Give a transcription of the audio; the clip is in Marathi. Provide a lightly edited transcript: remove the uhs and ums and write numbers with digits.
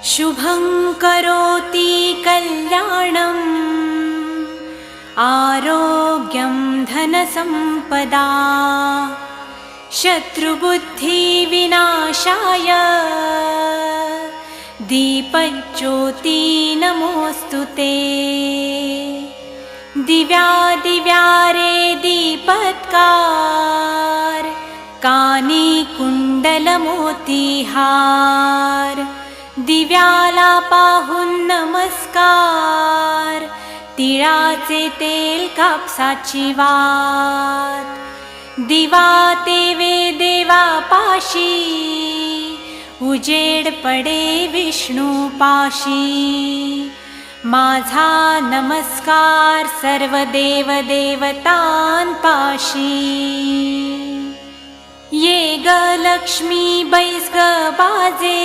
शुभं करोति कल्याणम् आरोग्यं धनसम्पदा शत्रुबुद्धिविनाशाय दीपज्योति नमोऽस्तु ते। दिव्या दिव्या रे दीपत्कार कानी कुंडलमोतीहार दिव्याला पाहून नमस्कार तिळाचे तेल कापसाची वात दिवा तेवे देवा पाशी उजेड पडे विष्णू पाशी माझा नमस्कार सर्व देव देवतांपाशी। ये ग लक्ष्मी बैस ग बाजे